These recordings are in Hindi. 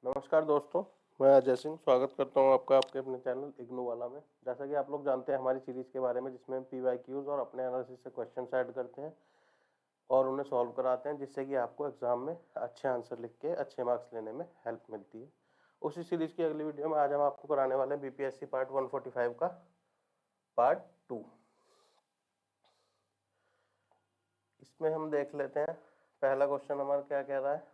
नमस्कार दोस्तों, मैं अजय सिंह स्वागत करता हूं आपका आपके अपने चैनल इग्नू वाला में। जैसा कि आप लोग जानते हैं हमारी सीरीज़ के बारे में, जिसमें हम PYQs और अपने एनालिसिस से क्वेश्चन ऐड करते हैं और उन्हें सॉल्व कराते हैं, जिससे कि आपको एग्जाम में अच्छे आंसर लिख के अच्छे मार्क्स लेने में हेल्प मिलती है। उसी सीरीज़ की अगली वीडियो में आज हम आपको कराने वाले हैं BPSC पार्ट 145 का पार्ट 2। इसमें हम देख लेते हैं पहला क्वेश्चन हमारा क्या कह रहा है।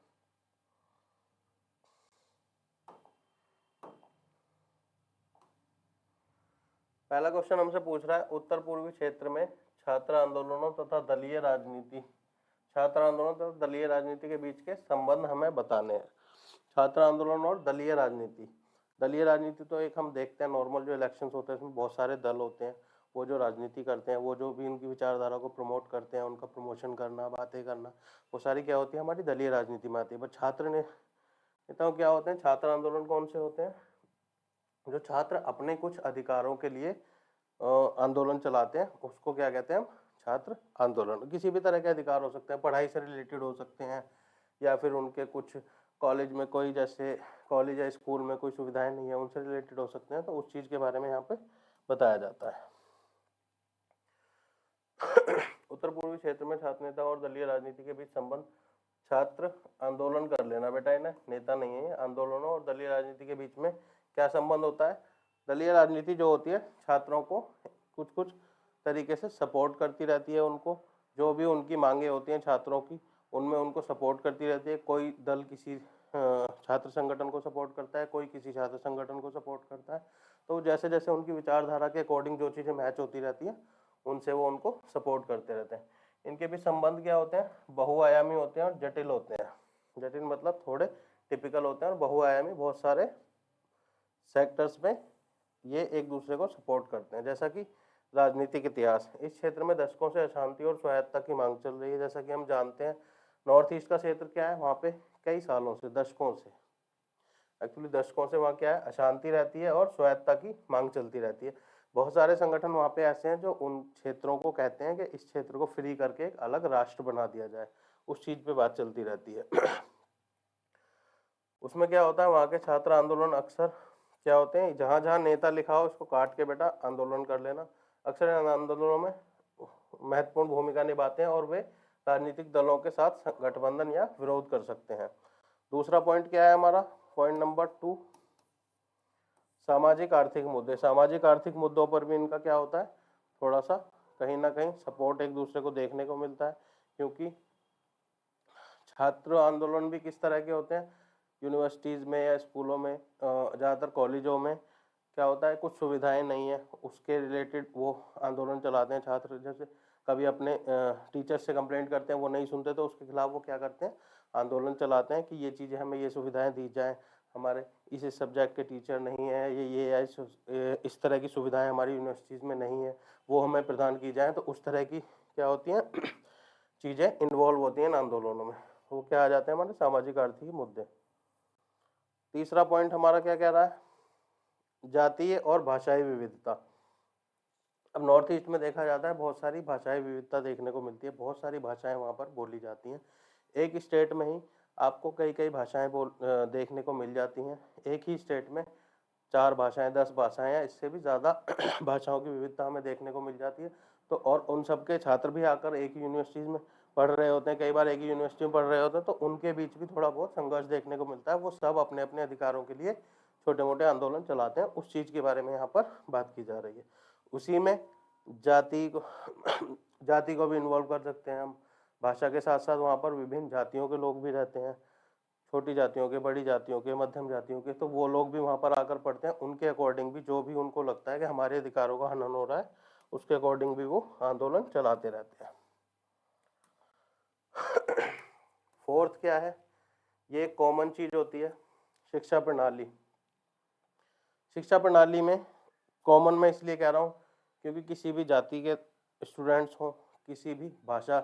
पहला क्वेश्चन हमसे पूछ रहा है, उत्तर पूर्वी क्षेत्र में छात्र आंदोलनों तथा दलीय राजनीति के बीच के संबंध हमें बताने हैं। छात्र आंदोलन और दलीय राजनीति तो एक हम देखते हैं नॉर्मल जो इलेक्शंस होते हैं, इसमें बहुत सारे दल होते हैं, वो जो राजनीति करते हैं, वो जो भी उनकी विचारधारा को प्रमोट करते हैं, उनका प्रमोशन करना, बातें करना, वो सारी क्या होती है, हमारी दलीय राजनीति में आती है। बट छात्र नेताओं क्या होते हैं, छात्र आंदोलन कौन से होते हैं, जो छात्र अपने कुछ अधिकारों के लिए आंदोलन चलाते हैं, उसको क्या कहते हैं हम, छात्र आंदोलन। किसी भी तरह के अधिकार हो सकते हैं, पढ़ाई से रिलेटेड हो सकते हैं, या फिर उनके कुछ कॉलेज में कोई, जैसे कॉलेज या स्कूल में कोई सुविधाएं नहीं है, उनसे रिलेटेड हो सकते हैं, तो उस चीज़ के बारे में यहाँ पे बताया जाता है। उत्तर पूर्वी क्षेत्र में छात्र नेता और दलीय राजनीति के बीच संबंध। छात्र आंदोलन कर लेना बेटा, इन्हें नेता नहीं है, आंदोलनों और दलीय राजनीति के बीच में क्या संबंध होता है। दलीय राजनीति जो होती है, छात्रों को कुछ कुछ तरीके से सपोर्ट करती रहती है, उनको जो भी उनकी मांगे होती हैं छात्रों की, उनमें उनको सपोर्ट करती रहती है। कोई दल किसी छात्र संगठन को सपोर्ट करता है, कोई किसी छात्र संगठन को सपोर्ट करता है, तो जैसे जैसे उनकी विचारधारा के अकॉर्डिंग जो चीज़ें मैच होती रहती है, उनसे वो उनको सपोर्ट करते रहते हैं। इनके भी संबंध क्या होते हैं, बहुआयामी होते हैं और जटिल होते हैं। जटिल मतलब थोड़े टिपिकल होते हैं, और बहुआयामी बहुत सारे सेक्टर्स में ये एक दूसरे को सपोर्ट करते हैं। जैसा कि राजनीतिक इतिहास, इस क्षेत्र में दशकों से अशांति और स्वायत्तता की मांग चल रही है। जैसा कि हम जानते हैं नॉर्थ ईस्ट का क्षेत्र क्या है, वहाँ पे कई सालों से, दशकों से, एक्चुअली दशकों से वहाँ क्या है, अशांति रहती है और स्वायत्तता की मांग चलती रहती है। बहुत सारे संगठन वहाँ पे ऐसे हैं जो उन क्षेत्रों को कहते हैं कि इस क्षेत्र को फ्री करके एक अलग राष्ट्र बना दिया जाए, उस चीज़ पे बात चलती रहती है। उसमें क्या होता है, वहाँ के छात्र आंदोलन अक्सर क्या होते हैं, जहाँ जहाँ नेता लिखा हो उसको काट के बेटा आंदोलन कर लेना। अक्सर इन आंदोलनों में महत्वपूर्ण भूमिका निभाते हैं और वे राजनीतिक दलों के साथ गठबंधन या विरोध कर सकते हैं। दूसरा पॉइंट क्या है हमारा, पॉइंट नंबर 2, सामाजिक आर्थिक मुद्दे। सामाजिक आर्थिक मुद्दों पर भी इनका क्या होता है, थोड़ा सा कहीं ना कहीं सपोर्ट एक दूसरे को देखने को मिलता है, क्योंकि छात्र आंदोलन भी किस तरह के होते हैं, यूनिवर्सिटीज़ में या स्कूलों में, ज़्यादातर कॉलेजों में क्या होता है, कुछ सुविधाएं नहीं है, उसके रिलेटेड वो आंदोलन चलाते हैं छात्र। जैसे कभी अपने टीचर्स से कंप्लेंट करते हैं, वो नहीं सुनते, तो उसके खिलाफ वो क्या करते हैं, आंदोलन चलाते हैं कि ये चीज़ें हमें, ये सुविधाएं दी जाएँ, हमारे इस सब्जेक्ट के टीचर नहीं है, ये इस तरह की सुविधाएं हमारी यूनिवर्सिटीज़ में नहीं है, वो हमें प्रदान की जाएँ। तो उस तरह की क्या होती हैं चीज़ें इन्वॉल्व होती हैं इन आंदोलनों में, वो क्या आ जाते हैं हमारे सामाजिक आर्थिक मुद्दे। तीसरा पॉइंट हमारा क्या कह रहा है, जातीय और भाषाई विविधता। अब नॉर्थ ईस्ट में देखा जाता है बहुत सारी भाषाई विविधता देखने को मिलती है, बहुत सारी भाषाएं वहाँ पर बोली जाती हैं। एक स्टेट में ही आपको कई कई भाषाएं देखने को मिल जाती हैं। एक ही स्टेट में 4 भाषाएं, 10 भाषाएं या इससे भी ज़्यादा भाषाओं की विविधता हमें देखने को मिल जाती है। तो और उन सब के छात्र भी आकर एक ही यूनिवर्सिटीज़ में पढ़ रहे होते हैं, कई बार एक ही यूनिवर्सिटी में पढ़ रहे होते हैं, तो उनके बीच भी थोड़ा बहुत संघर्ष देखने को मिलता है। वो सब अपने अपने अधिकारों के लिए छोटे मोटे आंदोलन चलाते हैं, उस चीज़ के बारे में यहाँ पर बात की जा रही है। उसी में जाति को जाति को भी इन्वॉल्व कर सकते हैं हम। भाषा के साथ साथ वहाँ पर विभिन्न जातियों के लोग भी रहते हैं, छोटी जातियों के, बड़ी जातियों के, मध्यम जातियों के, तो वो लोग भी वहाँ पर आकर पढ़ते हैं। उनके अकॉर्डिंग भी जो भी उनको लगता है कि हमारे अधिकारों का हनन हो रहा है, उसके अकॉर्डिंग भी वो आंदोलन चलाते रहते हैं। फोर्थ क्या है, ये एक कॉमन चीज होती है, शिक्षा प्रणाली। शिक्षा प्रणाली में कॉमन मैं इसलिए कह रहा हूँ क्योंकि किसी भी जाति के स्टूडेंट्स हों, किसी भी भाषा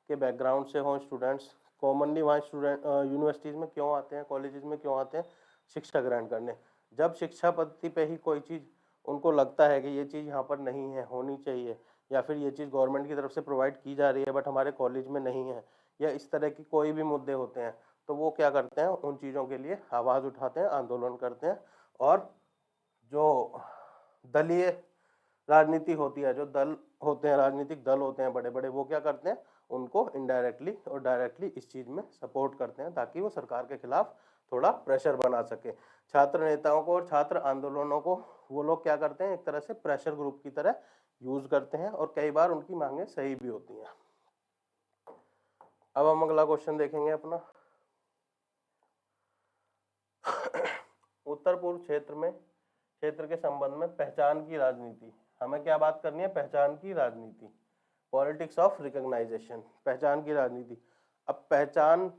के बैकग्राउंड से हों स्टूडेंट्स, कॉमनली वहाँ स्टूडेंट यूनिवर्सिटीज़ में क्यों आते हैं, कॉलेजेस में क्यों आते हैं, शिक्षा ग्रहण करने। जब शिक्षा पद्धति पे ही कोई चीज़ उनको लगता है कि ये चीज़ यहाँ पर नहीं है, होनी चाहिए, या फिर ये चीज़ गवर्नमेंट की तरफ से प्रोवाइड की जा रही है बट हमारे कॉलेज में नहीं है, या इस तरह की कोई भी मुद्दे होते हैं, तो वो क्या करते हैं, उन चीज़ों के लिए आवाज़ उठाते हैं, आंदोलन करते हैं। और जो दलीय राजनीति होती है, जो दल होते हैं, राजनीतिक दल होते हैं बड़े बड़े, वो क्या करते हैं, उनको इनडायरेक्टली और डायरेक्टली इस चीज़ में सपोर्ट करते हैं ताकि वो सरकार के खिलाफ थोड़ा प्रेशर बना सके। छात्र नेताओं को और छात्र आंदोलनों को वो लोग क्या करते हैं, एक तरह से प्रेशर ग्रुप की तरह यूज करते हैं और कई बार उनकी मांगे सही भी होती हैं। अब हम अगला क्वेश्चन देखेंगे अपना। उत्तर पूर्व क्षेत्र के संबंध में पहचान की राजनीति, हमें क्या बात करनी है, पहचान की राजनीति, पॉलिटिक्स ऑफ रिकॉग्नाइजेशन, पहचान की राजनीति। अब पहचान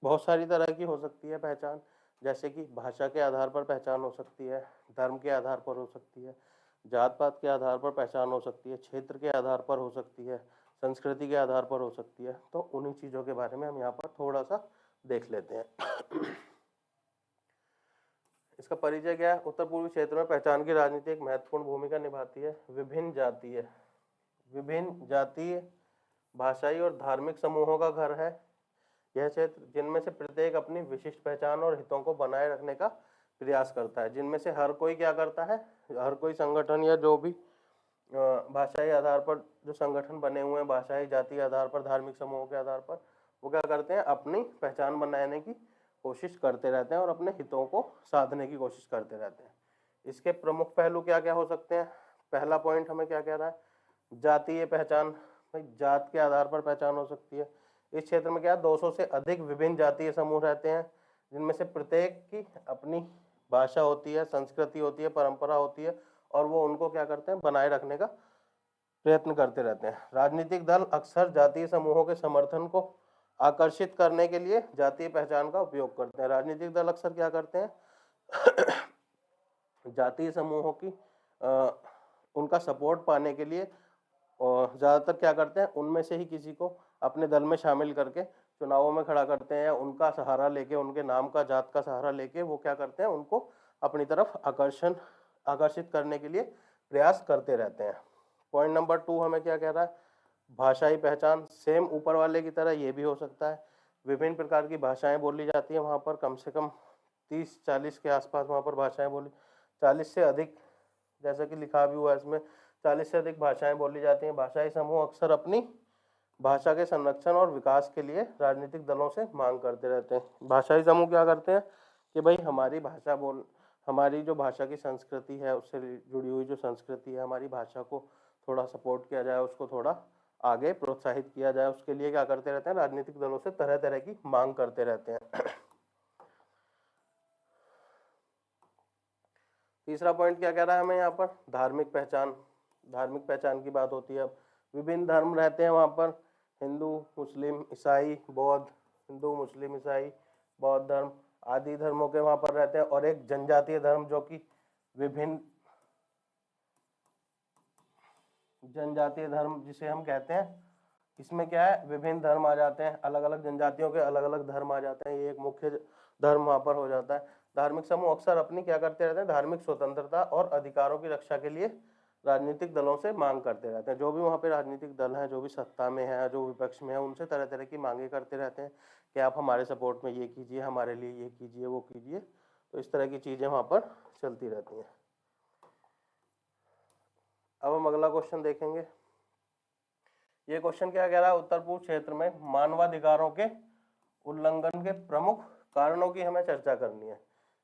बहुत सारी तरह की हो सकती है पहचान, जैसे कि भाषा के आधार पर पहचान हो सकती है, धर्म के आधार पर हो सकती है, जात पात के आधार पर पहचान हो सकती है, क्षेत्र के आधार पर हो सकती है, संस्कृति के आधार पर हो सकती है। तो उन्हीं चीज़ों के बारे में हम यहाँ पर थोड़ा सा देख लेते हैं। इसका परिचय क्या है, उत्तर पूर्वी क्षेत्र में पहचान की राजनीति एक महत्वपूर्ण भूमिका निभाती है। विभिन्न जातीय भाषाई और धार्मिक समूहों का घर है यह क्षेत्र, जिनमें से प्रत्येक अपनी विशिष्ट पहचान और हितों को बनाए रखने का प्रयास करता है। जिनमें से हर कोई क्या करता है, हर कोई संगठन या जो भी भाषाई आधार पर जो संगठन बने हुए हैं, भाषाई जातीय आधार पर, धार्मिक समूहों के आधार पर, वो क्या करते हैं, अपनी पहचान बनाने की कोशिश करते रहते हैं और अपने हितों को साधने की कोशिश करते रहते हैं। इसके प्रमुख पहलू क्या क्या हो सकते हैं। पहला पॉइंट हमें क्या कह रहा है, जातीय पहचान, भाई जात के आधार पर पहचान हो सकती है। इस क्षेत्र में क्या 200 से अधिक विभिन्न जातीय समूह रहते हैं, जिनमें से प्रत्येक की अपनी भाषा होती है, संस्कृति होती है, परंपरा होती है, और वो उनको क्या करते हैं, बनाए रखने का प्रयत्न करते रहते हैं। राजनीतिक दल अक्सर जातीय समूहों के समर्थन को आकर्षित करने के लिए जातीय पहचान का उपयोग करते हैं। राजनीतिक दल अक्सर क्या करते हैं, जातीय समूहों की उनका सपोर्ट पाने के लिए ज़्यादातर क्या करते हैं, उनमें से ही किसी को अपने दल में शामिल करके चुनावों में खड़ा करते हैं, या उनका सहारा लेके, उनके नाम का, जात का सहारा लेके वो क्या करते हैं, उनको अपनी तरफ आकर्षित करने के लिए प्रयास करते रहते हैं। पॉइंट नंबर 2 हमें क्या कह रहा है, भाषाई पहचान, सेम ऊपर वाले की तरह ये भी हो सकता है। विभिन्न प्रकार की भाषाएं बोली जाती हैं वहाँ पर, कम से कम 30-40 के आसपास वहाँ पर भाषाएं बोली, 40 से अधिक, जैसा कि लिखा भी हुआ है इसमें, 40 से अधिक भाषाएं बोली जाती हैं। भाषाई समूह अक्सर अपनी भाषा के संरक्षण और विकास के लिए राजनीतिक दलों से मांग करते रहते हैं। भाषाई समूह क्या करते हैं कि भाई हमारी जो भाषा की संस्कृति है, उससे जुड़ी हुई जो संस्कृति है, हमारी भाषा को थोड़ा सपोर्ट किया जाए, उसको थोड़ा आगे प्रोत्साहित किया जाए, उसके लिए क्या करते रहते हैं, राजनीतिक दलों से तरह तरह की मांग करते रहते हैं। तीसरा पॉइंट क्या कह रहा है हमें यहाँ पर, धार्मिक पहचान की बात होती है। अब विभिन्न धर्म रहते हैं वहाँ पर, हिंदू मुस्लिम ईसाई बौद्ध, हिंदू मुस्लिम ईसाई बौद्ध धर्म आदि धर्मों के वहाँ पर रहते हैं, और एक जनजातीय धर्म जो कि विभिन्न जनजातीय धर्म जिसे हम कहते हैं, इसमें क्या है, विभिन्न धर्म आ जाते हैं, अलग अलग जनजातियों के अलग अलग धर्म आ जाते हैं, ये एक मुख्य धर्म वहाँ पर हो जाता है। धार्मिक समूह अक्सर अपनी क्या करते रहते हैं, धार्मिक स्वतंत्रता और अधिकारों की रक्षा के लिए राजनीतिक दलों से मांग करते रहते हैं। जो भी वहाँ पे राजनीतिक दल हैं, जो भी सत्ता में है, जो विपक्ष में है, उनसे तरह तरह की मांगे करते रहते हैं कि आप हमारे सपोर्ट में ये कीजिए, हमारे लिए ये कीजिए, वो कीजिए। तो इस तरह की चीज़ें वहाँ पर चलती रहती हैं। अब हम अगला क्वेश्चन देखेंगे। ये क्वेश्चन क्या कह रहा है, उत्तर पूर्व क्षेत्र में मानवाधिकारों के उल्लंघन के प्रमुख कारणों की हमें चर्चा करनी है।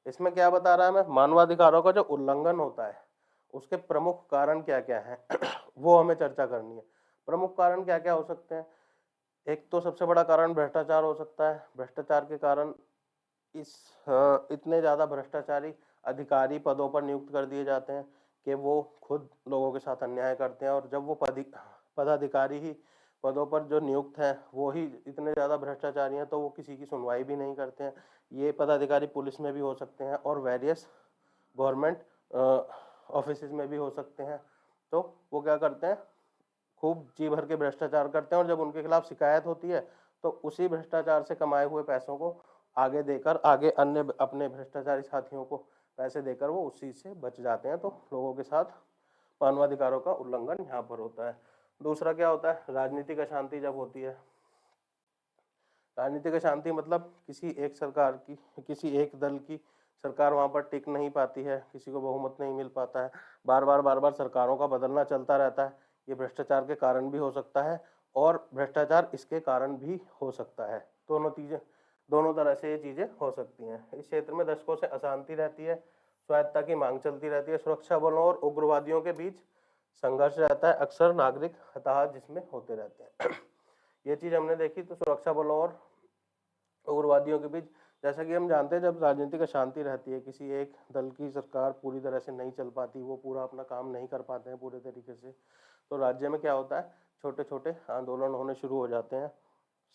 इसमें क्या बता रहा है हमें, मानवाधिकारों का जो उल्लंघन होता है उसके प्रमुख कारण क्या क्या हैं वो हमें चर्चा करनी है। प्रमुख कारण क्या क्या हो सकते हैं, एक तो सबसे बड़ा कारण भ्रष्टाचार हो सकता है। भ्रष्टाचार के कारण इतने ज़्यादा भ्रष्टाचारी अधिकारी पदों पर नियुक्त कर दिए जाते हैं कि वो खुद लोगों के साथ अन्याय करते हैं, और जब वो पदाधिकारी ही पदों पर जो नियुक्त हैं वो ही इतने ज़्यादा भ्रष्टाचारी हैं, तो वो किसी की सुनवाई भी नहीं करते हैं। ये पदाधिकारी पुलिस में भी हो सकते हैं और वेरियस गवर्नमेंट ऑफिस में भी हो सकते हैं। तो वो क्या करते हैं, खूब जी भर के भ्रष्टाचार करते हैं, और जब उनके खिलाफ शिकायत होती है तो उसी भ्रष्टाचार से कमाए हुए पैसों को आगे देकर, आगे अन्य अपने भ्रष्टाचारी साथियों को पैसे देकर वो उसी से बच जाते हैं। तो लोगों के साथ मानवाधिकारों का उल्लंघन यहाँ पर होता है। दूसरा क्या होता है, राजनीतिक अशांति जब होती है। राजनीतिक अशांति मतलब किसी एक सरकार की, किसी एक दल की सरकार वहाँ पर टिक नहीं पाती है, किसी को बहुमत नहीं मिल पाता है, बार बार सरकारों का बदलना चलता रहता है। ये भ्रष्टाचार के कारण भी हो सकता है और भ्रष्टाचार इसके कारण भी हो सकता है। दोनों तरह से ये चीजें हो सकती हैं। इस क्षेत्र में दशकों से अशांति रहती है, स्वायत्तता की मांग चलती रहती है, सुरक्षा बलों और उग्रवादियों के बीच संघर्ष रहता है, अक्सर नागरिक हताहत जिसमें होते रहते हैं। ये चीज हमने देखी। तो सुरक्षा बलों और उग्रवादियों के बीच, जैसा कि हम जानते हैं, जब राजनीतिक अशांति रहती है, किसी एक दल की सरकार पूरी तरह से नहीं चल पाती, वो पूरा अपना काम नहीं कर पाते हैं पूरे तरीके से, तो राज्य में क्या होता है, छोटे छोटे आंदोलन होने शुरू हो जाते हैं।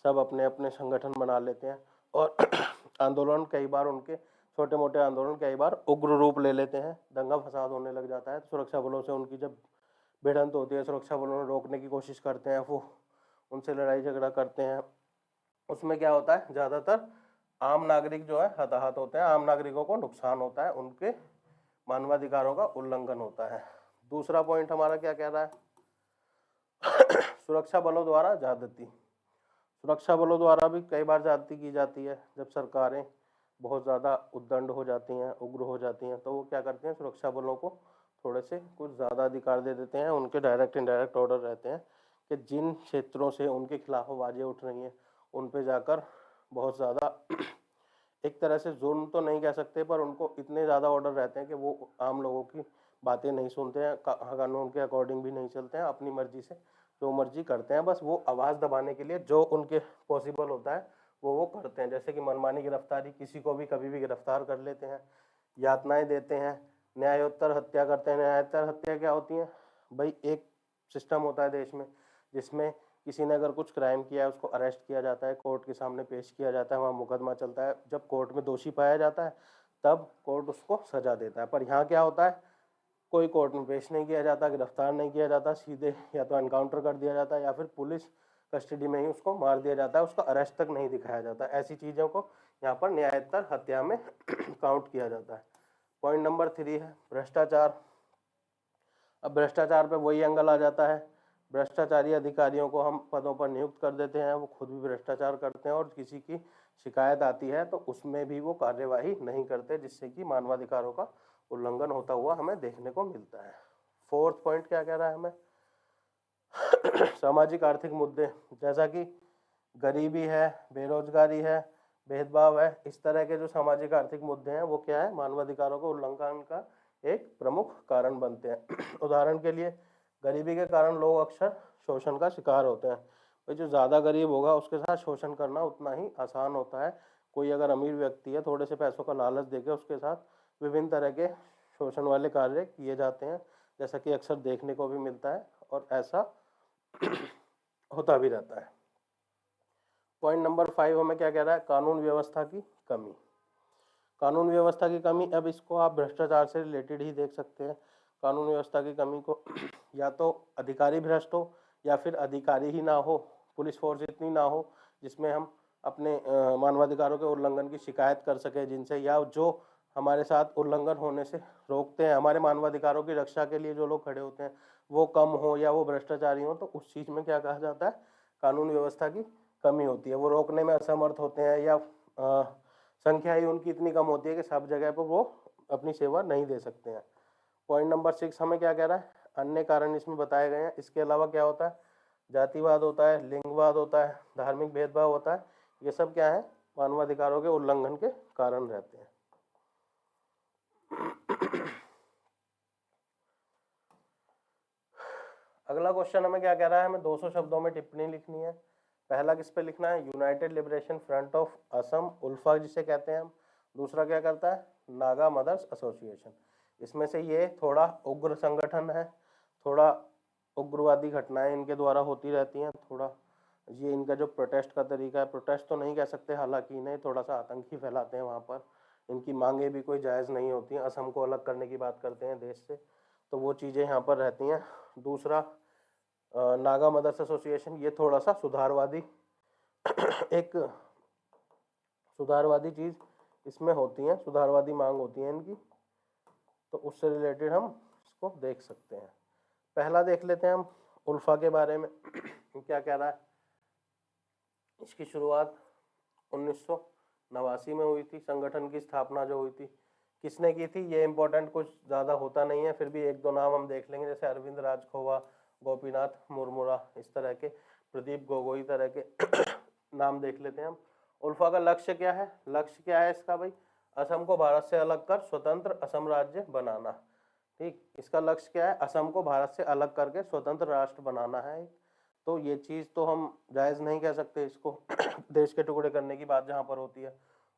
सब अपने अपने संगठन बना लेते हैं और आंदोलन कई बार, उनके छोटे मोटे आंदोलन कई बार उग्र रूप ले लेते हैं, दंगा फसाद होने लग जाता है। तो सुरक्षा बलों से उनकी जब भिड़ंत होती है, सुरक्षा बलों ने रोकने की कोशिश करते हैं, वो उनसे लड़ाई झगड़ा करते हैं। उसमें क्या होता है, ज़्यादातर आम नागरिक जो है हताहत होते हैं, आम नागरिकों को नुकसान होता है, उनके मानवाधिकारों का उल्लंघन होता है। दूसरा पॉइंट हमारा क्या कह रहा है, सुरक्षा बलों द्वारा ज्यादती। सुरक्षा बलों द्वारा भी कई बार ज्यादती की जाती है। जब सरकारें बहुत ज़्यादा उद्दंड हो जाती हैं, उग्र हो जाती हैं, तो वो क्या करते हैं, सुरक्षा बलों को थोड़े से कुछ ज़्यादा अधिकार दे देते हैं। उनके डायरेक्ट इनडायरेक्ट ऑर्डर रहते हैं कि जिन क्षेत्रों से उनके खिलाफ आवाज़ें उठ रही हैं उन पे जाकर बहुत ज़्यादा एक तरह से जुर्म तो नहीं कह सकते, पर उनको इतने ज़्यादा ऑर्डर रहते हैं कि वो आम लोगों की बातें नहीं सुनते हैं, कानून के अकॉर्डिंग भी नहीं चलते हैं, अपनी मर्जी से जो मर्जी करते हैं। बस वो आवाज़ दबाने के लिए जो उनके पॉसिबल होता है वो करते हैं। जैसे कि मनमानी गिरफ्तारी, किसी को भी कभी भी गिरफ्तार कर लेते हैं, यातनाएं देते हैं, न्यायोत्तर हत्या करते हैं। न्यायोत्तर हत्या क्या होती है भाई, एक सिस्टम होता है देश में जिसमें किसी ने अगर कुछ क्राइम किया है, उसको अरेस्ट किया जाता है, कोर्ट के सामने पेश किया जाता है, वहाँ मुकदमा चलता है। जब कोर्ट में दोषी पाया जाता है तब कोर्ट उसको सजा देता है। पर यहाँ क्या होता है, कोई कोर्ट में पेश नहीं किया जाता, गिरफ्तार नहीं किया जाता, सीधे या तो एनकाउंटर कर दिया जाता है या फिर पुलिस कस्टडी में ही उसको मार दिया जाता है, उसका अरेस्ट तक नहीं दिखाया जाता। ऐसी चीज़ों को यहाँ पर न्यायोत्तर हत्या में काउंट किया जाता है। पॉइंट नंबर 3 है भ्रष्टाचार। अब भ्रष्टाचार पे वही एंगल आ जाता है, भ्रष्टाचारी अधिकारियों को हम पदों पर नियुक्त कर देते हैं, वो खुद भी भ्रष्टाचार करते हैं और किसी की शिकायत आती है तो उसमें भी वो कार्यवाही नहीं करते, जिससे कि मानवाधिकारों का उल्लंघन होता हुआ हमें देखने को मिलता है। 4th पॉइंट क्या कह रहा है हमें, सामाजिक आर्थिक मुद्दे, जैसा कि गरीबी है, बेरोजगारी है, भेदभाव है, इस तरह के जो सामाजिक आर्थिक मुद्दे हैं वो क्या है, मानवाधिकारों के उल्लंघन का एक प्रमुख कारण बनते हैं। उदाहरण के लिए गरीबी के कारण लोग अक्सर शोषण का शिकार होते हैं। भाई जो ज़्यादा गरीब होगा उसके साथ शोषण करना उतना ही आसान होता है। कोई अगर अमीर व्यक्ति है, थोड़े से पैसों का लालच देके उसके साथ विभिन्न तरह के शोषण वाले कार्य किए जाते हैं, जैसा कि अक्सर देखने को भी मिलता है और ऐसा होता भी रहता है। पॉइंट नंबर 5 हमें क्या कह रहा है, कानून व्यवस्था की कमी। कानून व्यवस्था की कमी, अब इसको आप भ्रष्टाचार से रिलेटेड ही देख सकते हैं। कानून व्यवस्था की कमी को या तो अधिकारी भ्रष्ट हो या फिर अधिकारी ही ना हो, पुलिस फोर्स इतनी ना हो जिसमें हम अपने मानवाधिकारों के उल्लंघन की शिकायत कर सके जिनसे, या जो हमारे साथ उल्लंघन होने से रोकते हैं, हमारे मानवाधिकारों की रक्षा के लिए जो लोग खड़े होते हैं वो कम हो या वो भ्रष्टाचारी हो, तो उस चीज़ में क्या कहा जाता है, कानून व्यवस्था की कमी होती है। वो रोकने में असमर्थ होते हैं या संख्या ही उनकी इतनी कम होती है कि सब जगह पर वो अपनी सेवा नहीं दे सकते हैं। पॉइंट नंबर 6 हमें क्या कह रहा है, अन्य कारण इसमें बताए गए हैं। इसके अलावा क्या होता है, जातिवाद होता है, लिंगवाद होता है, धार्मिक भेदभाव होता है। ये सब क्या है, मानवाधिकारों के उल्लंघन के कारण रहते हैं। अगला क्वेश्चन हमें क्या कह रहा है, हमें 200 शब्दों में टिप्पणी लिखनी है। पहला किस पे लिखना है, United Liberation Front of Assam, ULFA जिसे कहते हैं हम। दूसरा क्या करता है, नागा मदर्स एसोसिएशन। इसमें से ये थोड़ा उग्र संगठन है, थोड़ा उग्रवादी घटनाएं इनके द्वारा होती रहती हैं, थोड़ा ये इनका जो प्रोटेस्ट का तरीका है, प्रोटेस्ट तो नहीं कह सकते, हालांकि इन्हें थोड़ा सा आतंक ही फैलाते हैं वहाँ पर। इनकी मांगे भी कोई जायज़ नहीं होती हैं, असम को अलग करने की बात करते हैं देश से, तो वो चीज़ें यहाँ पर रहती हैं। दूसरा नागा मदर्स एसोसिएशन, ये थोड़ा सा सुधारवादी एक सुधारवादी चीज़ इसमें होती है, सुधारवादी मांग होती है इनकी, तो उससे रिलेटेड हम इसको देख सकते हैं। पहला देख लेते हैं हम उल्फा के बारे में क्या कह रहा है। इसकी शुरुआत 1989 में हुई थी। संगठन की स्थापना जो हुई थी किसने की थी, ये इंपॉर्टेंट कुछ ज़्यादा होता नहीं है, फिर भी एक दो नाम हम देख लेंगे, जैसे अरविंद राजखोवा, गोपीनाथ मुर्मुरा, इस तरह के, प्रदीप गोगोई तरह के नाम देख लेते हैं हम। उल्फा का लक्ष्य क्या है, लक्ष्य क्या है इसका भाई, असम को भारत से अलग कर स्वतंत्र असम राज्य बनाना। ठीक, इसका लक्ष्य क्या है, असम को भारत से अलग करके स्वतंत्र राष्ट्र बनाना है। तो ये चीज़ तो हम जायज़ नहीं कह सकते इसको देश के टुकड़े करने की बात जहाँ पर होती है।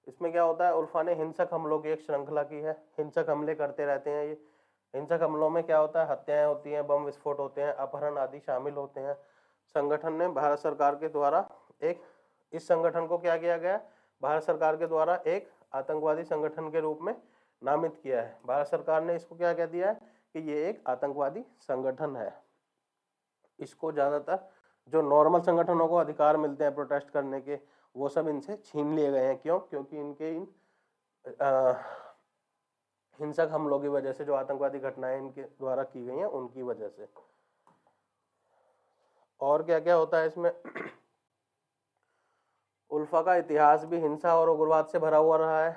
इसमें क्या होता है, उल्फा ने हिंसक हमलों की एक श्रृंखला की है, हिंसक हमले करते रहते हैं ये। हिंसक हमलों में क्या होता है, हत्याएं होती हैं, बम विस्फोट होते हैं, अपहरण आदि शामिल होते हैं। संगठन ने भारत सरकार के द्वारा इस संगठन को क्या किया गया, भारत सरकार के द्वारा एक आतंकवादी संगठन के रूप में नामित किया है। भारत सरकार ने इसको क्या कह दिया है कि ये एक आतंकवादी संगठन है। इसको ज़्यादातर जो नॉर्मल संगठनों को अधिकार मिलते हैं प्रोटेस्ट करने के, वो सब इनसे छीन लिए गए हैं। क्यों, क्योंकि इनके इन हिंसक हमलों की वजह से, जो आतंकवादी घटनाएं इनके द्वारा की गई हैं उनकी वजह से। और क्या क्या होता है इसमें उल्फा का इतिहास भी हिंसा और उग्रवाद से भरा हुआ रहा है।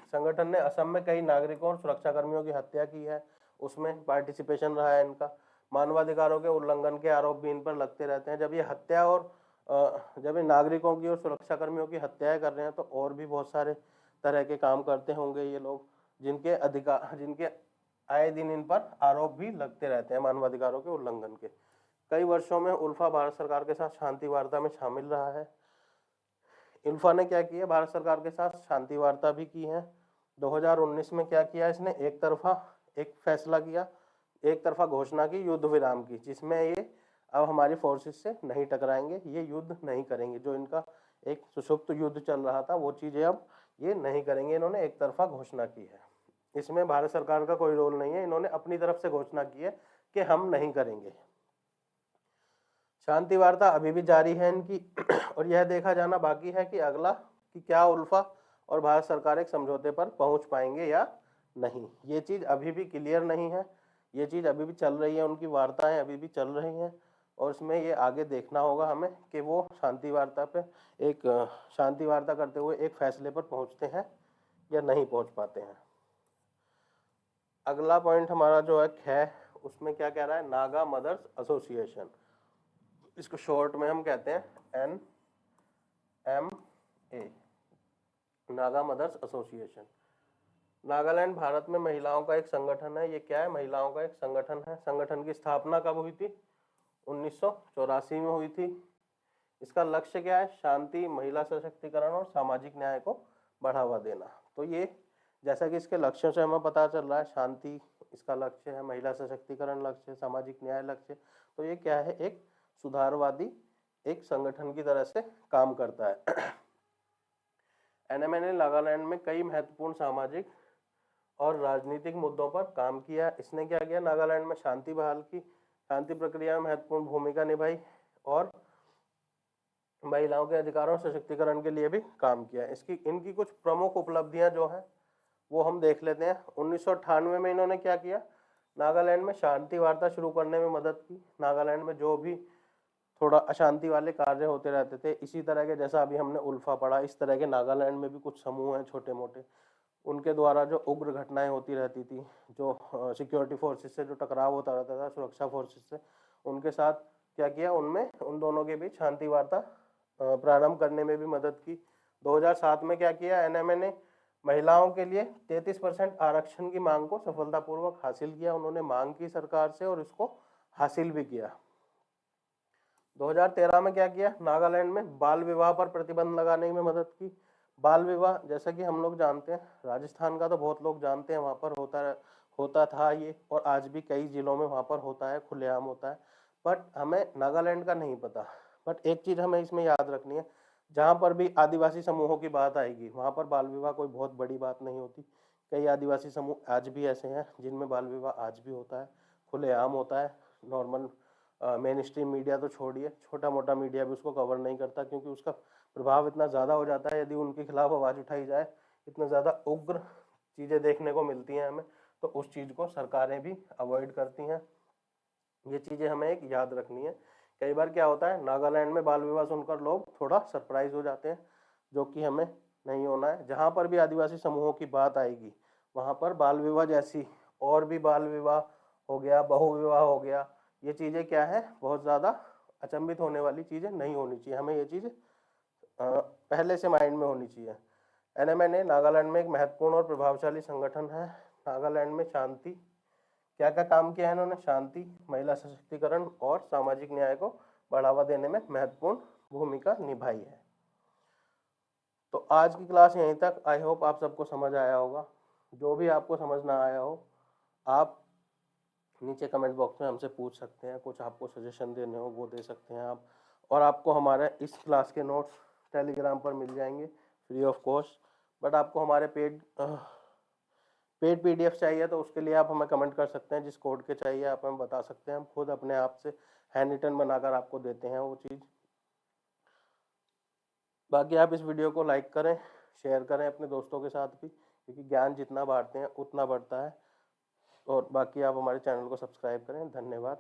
संगठन ने असम में कई नागरिकों और सुरक्षाकर्मियों की हत्या की है, उसमें पार्टिसिपेशन रहा है इनका। मानवाधिकारों के उल्लंघन के आरोप भी इन पर लगते रहते हैं। जब ये हत्या और जब ये नागरिकों की और सुरक्षाकर्मियों की हत्याएं कर रहे हैं, तो और भी बहुत सारे तरह के काम करते होंगे ये लोग, जिनके आए दिन इन पर आरोप भी लगते रहते हैं मानवाधिकारों के उल्लंघन के। कई वर्षों में उल्फा भारत सरकार के साथ शांति वार्ता में शामिल रहा है। उल्फा ने क्या किया, भारत सरकार के साथ शांति वार्ता भी की है। 2019 में क्या किया इसने, एक तरफा एक फैसला किया, एक तरफा घोषणा की युद्ध विराम की, जिसमें ये अब हमारी फोर्सेस से नहीं टकराएंगे, ये युद्ध नहीं करेंगे। जो इनका एक सुषुप्त युद्ध चल रहा था वो चीज़ें अब ये नहीं करेंगे, इन्होंने एक तरफा घोषणा की है। इसमें भारत सरकार का कोई रोल नहीं है, इन्होंने अपनी तरफ से घोषणा की है कि हम नहीं करेंगे। शांति वार्ता अभी भी जारी है इनकी और यह देखा जाना बाकी है कि अगला कि क्या उल्फा और भारत सरकार एक समझौते पर पहुंच पाएंगे या नहीं। ये चीज़ अभी भी क्लियर नहीं है, ये चीज़ अभी भी चल रही है, उनकी वार्ताएं अभी भी चल रही हैं और इसमें ये आगे देखना होगा हमें कि वो शांति वार्ता करते हुए एक फैसले पर पहुँचते हैं या नहीं पहुँच पाते हैं। अगला पॉइंट हमारा जो है उसमें क्या कह रहा है, नागा मदर्स एसोसिएशन, इसको शॉर्ट में हम कहते हैं NMA, Naga mothers association. Nagaland Bharat में महिलाओं का एक संगठन है। ये क्या है, महिलाओं का एक संगठन है। संगठन की स्थापना कब हुई थी, 1984 में हुई थी। इसका लक्ष्य क्या है, शांति, महिला सशक्तिकरण और सामाजिक न्याय को बढ़ावा देना। तो ये जैसा कि इसके लक्ष्यों से हमें पता चल रहा है, शांति इसका लक्ष्य है, महिला सशक्तिकरण लक्ष्य, सामाजिक न्याय लक्ष्य। तो ये क्या है, एक सुधारवादी एक संगठन की तरह से काम करता है। NMA ने नागालैंड में कई महत्वपूर्ण सामाजिक और राजनीतिक मुद्दों पर काम किया। इसने क्या किया, नागालैंड में शांति बहाल की, शांति प्रक्रिया में महत्वपूर्ण भूमिका निभाई और महिलाओं के अधिकारों सशक्तिकरण के लिए भी काम किया। इनकी कुछ प्रमुख उपलब्धियां जो हैं वो हम देख लेते हैं। 1998 में इन्होंने क्या किया, नागालैंड में शांति वार्ता शुरू करने में मदद की। नागालैंड में जो भी थोड़ा अशांति वाले कार्य होते रहते थे, इसी तरह के जैसा अभी हमने उल्फा पढ़ा, इस तरह के नागालैंड में भी कुछ समूह हैं छोटे मोटे, उनके द्वारा जो उग्र घटनाएं होती रहती थी, जो सिक्योरिटी फोर्सेस से जो टकराव होता रहता था सुरक्षा फोर्सेस से, उनके साथ क्या किया, उन दोनों के बीच शांति वार्ता प्रारंभ करने में भी मदद की। 2007 में क्या किया, NMA ने महिलाओं के लिए 33% आरक्षण की मांग को सफलतापूर्वक हासिल किया। उन्होंने मांग की सरकार से और इसको हासिल भी किया। 2013 में क्या किया, नागालैंड में बाल विवाह पर प्रतिबंध लगाने में मदद की। बाल विवाह जैसा कि हम लोग जानते हैं, राजस्थान का तो बहुत लोग जानते हैं, वहाँ पर होता था ये, और आज भी कई जिलों में वहाँ पर होता है, खुलेआम होता है, बट हमें नागालैंड का नहीं पता। बट एक चीज़ हमें इसमें याद रखनी है, जहाँ पर भी आदिवासी समूहों की बात आएगी वहाँ पर बाल विवाह कोई बहुत बड़ी बात नहीं होती। कई आदिवासी समूह आज भी ऐसे हैं जिनमें बाल विवाह आज भी होता है, खुलेआम होता है। नॉर्मल मेन स्ट्रीम मीडिया तो छोड़िए, छोटा मोटा मीडिया भी उसको कवर नहीं करता, क्योंकि उसका प्रभाव इतना ज़्यादा हो जाता है। यदि उनके खिलाफ आवाज़ उठाई जाए, इतना ज़्यादा उग्र चीज़ें देखने को मिलती हैं हमें, तो उस चीज़ को सरकारें भी अवॉइड करती हैं। ये चीज़ें हमें एक याद रखनी है। कई बार क्या होता है, नागालैंड में बाल विवाह सुनकर लोग थोड़ा सरप्राइज हो जाते हैं, जो कि हमें नहीं होना है। जहाँ पर भी आदिवासी समूहों की बात आएगी वहाँ पर बाल विवाह जैसी और भी बाल विवाह हो गया, बहु विवाह हो गया, ये चीज़ें क्या है बहुत ज़्यादा अचंभित होने वाली चीज़ें नहीं होनी चाहिए। हमें ये चीज़ पहले से माइंड में होनी चाहिए। NMNA नागालैंड में एक महत्वपूर्ण और प्रभावशाली संगठन है। नागालैंड में शांति क्या क्या काम किया है इन्होंने? शांति, महिला सशक्तिकरण और सामाजिक न्याय को बढ़ावा देने में महत्वपूर्ण भूमिका निभाई है। तो आज की क्लास यहीं तक। आई होप आप सबको समझ आया होगा। जो भी आपको समझ ना आया हो आप नीचे कमेंट बॉक्स में हमसे पूछ सकते हैं, कुछ आपको सजेशन देने हो वो दे सकते हैं आप। और आपको हमारे इस क्लास के नोट्स टेलीग्राम पर मिल जाएंगे फ्री ऑफ कॉस्ट। बट आपको हमारे पेड PDF चाहिए तो उसके लिए आप हमें कमेंट कर सकते हैं। जिस कोड के चाहिए आप हमें बता सकते हैं, हम खुद अपने आप से हैंड रिटन बनाकर आपको देते हैं वो चीज़। बाकी आप इस वीडियो को लाइक करें, शेयर करें अपने दोस्तों के साथ भी, क्योंकि ज्ञान जितना बांटते हैं उतना बढ़ता है। और बाकी आप हमारे चैनल को सब्सक्राइब करें। धन्यवाद।